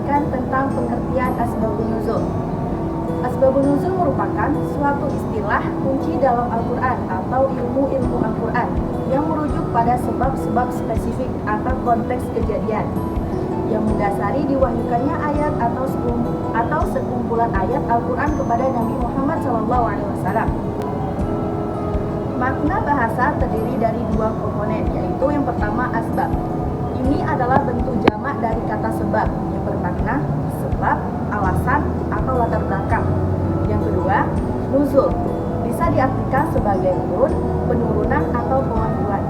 menjelaskan tentang pengertian asbabun nuzul. Asbabun nuzul merupakan suatu istilah kunci dalam Al-Quran atau ilmu-ilmu Al-Quran yang merujuk pada sebab-sebab spesifik atau konteks kejadian yang mendasari diwahyukannya ayat atau sekumpulan ayat Al-Quran kepada Nabi Muhammad SAW. Makna bahasa terdiri dari dua komponen, yaitu yang pertama asbab. Ini adalah bentuk jamak dari kata sebab yang bermakna sebab, alasan, atau latar belakang. Yang kedua, nuzul. Bisa diartikan sebagai turun, penurunan, atau pewahyuan.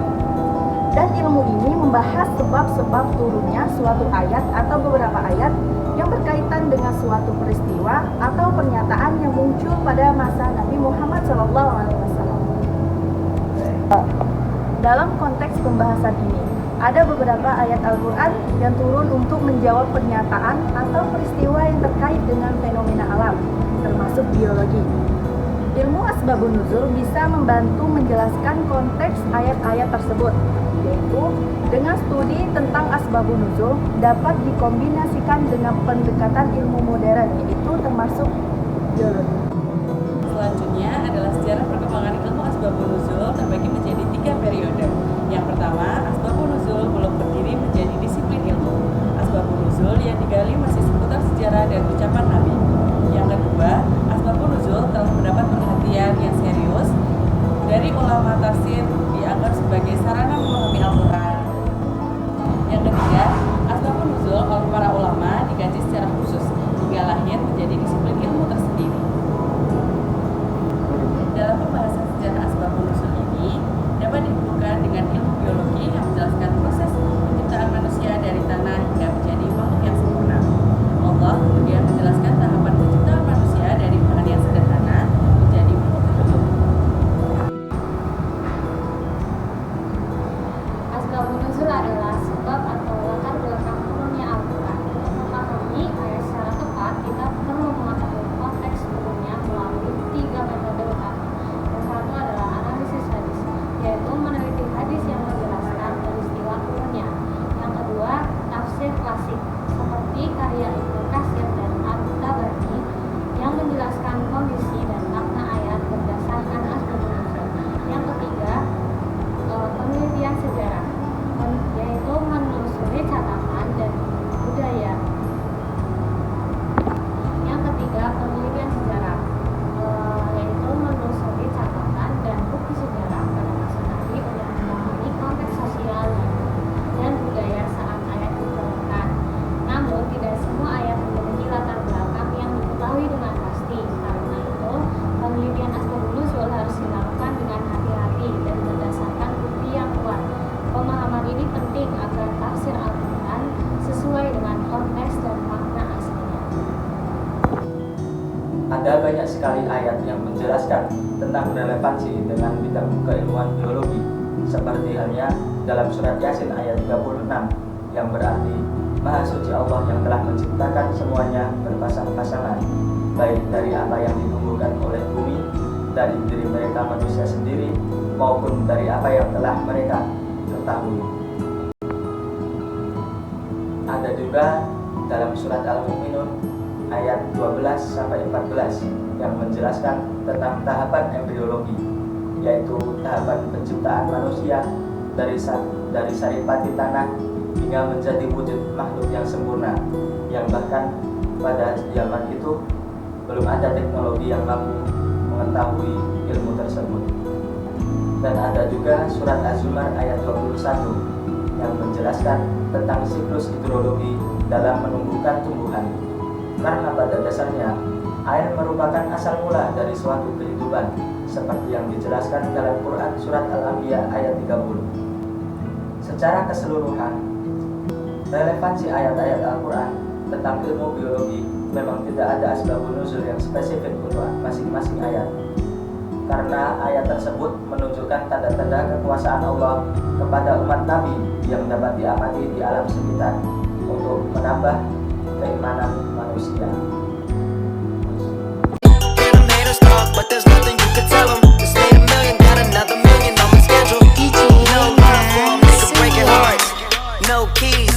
Dan ilmu ini membahas sebab-sebab turunnya suatu ayat atau beberapa ayat yang berkaitan dengan suatu peristiwa atau pernyataan yang muncul pada masa Nabi Muhammad SAW. Dalam konteks pembahasan ini, ada beberapa ayat Al-Quran yang turun untuk menjawab pernyataan atau peristiwa yang terkait dengan fenomena alam, termasuk biologi. Ilmu asbabun nuzul bisa membantu menjelaskan konteks ayat-ayat tersebut, yaitu dengan studi tentang asbabun nuzul dapat dikombinasikan dengan pendekatan ilmu modern, yaitu termasuk biologi. Selanjutnya adalah sejarah perkembangan ilmu asbabun nuzul terbagi menjadi 3 periode. Yang pertama, asbabun nuzul belum berdiri menjadi disiplin ilmu. Asbabun nuzul yang digali masih seputar sejarah dan ucapan Nabi. Yang kedua, asbabun nuzul telah mendapat perhatian yang serius dari ulama tafsir, dianggap sebagai sarana memahami Al-Quran. Yang ketiga, asbabun nuzul oleh para ulama dikaji secara khusus hingga lahir menjadi disiplin ilmu tersendiri. Dalam pembahasan sejarah asbabun nuzul ini dapat dihubungkan dengan ilmu biologi yang menjelaskan proses penciptaan manusia dari tanah hingga menjadi makhluk yang sempurna. Allah kemudian menjelaskan tahapan penciptaan manusia dari bahan yang sederhana menjadi makhluk hidup. Asbabun nuzul adalah sebab atau latar belakang turunnya Al-Quran. Untuk memahami ayat secara tepat, kita perlu mengetahui konteks turunnya melalui 3 metode utama. Yang satu adalah analisis hadis, yaitu meneliti hadis yang menjelaskan peristiwa turunnya. Yang kedua, tafsir klasik, seperti karya Ibnu Katsir dan At-Tabari yang menjelaskan kondisi dan makna ayat berdasarkan asbabun nuzul. Yang ketiga, penelitian sejarah, yaitu menelusuri catatan dan budaya. Yang ketiga, penelitian sejarah, yaitu menelusuri catatan dan bukti sejarah pada masa Nabi untuk memahami konteks sosial dan budaya saat ayat diturunkan. Namun, tidak semua ayat memiliki latar belakang yang diketahui dengan pasti. Karena itu, penelitian asbabun nuzul harus dilakukan dengan hati-hati dan berdasarkan bukti yang kuat. Pemahaman ini penting agar tafsir Al-Quran sesuai dengan konteks dan makna aslinya. Ada banyak sekali ayat yang menjelaskan tentang relevansi dengan bidang keilmuan biologi, seperti halnya dalam surat Yasin ayat 36 yang berarti Maha Suci Allah yang telah menciptakan semuanya berpasang-pasangan, baik dari apa yang ditumbuhkan oleh bumi, dari diri mereka manusia sendiri, maupun dari apa yang telah mereka ketahui. Ada juga dalam surat Al-Mu'minun ayat 12-14 yang menjelaskan tentang tahapan embriologi, yaitu tahapan penciptaan manusia dari saripati tanah hingga menjadi wujud makhluk yang sempurna, yang bahkan pada zaman itu belum ada teknologi yang mampu mengetahui ilmu tersebut. Dan ada juga surat Az-Zumar ayat 21 yang menjelaskan tentang siklus hidrologi dalam menumbuhkan tumbuhan. Karena pada dasarnya air merupakan asal mula dari suatu kehidupan, seperti yang dijelaskan dalam Quran surat Al-Anbiya ayat 30. Secara keseluruhan, relevansi ayat-ayat Al-Quran tentang ilmu biologi memang tidak ada asbabun nuzul yang spesifik untuk masing-masing ayat. Karena ayat tersebut menunjukkan tanda-tanda kekuasaan Allah kepada umat Nabi yang dapat diamati di alam sekitar untuk menambah keimanan manusia. No keys.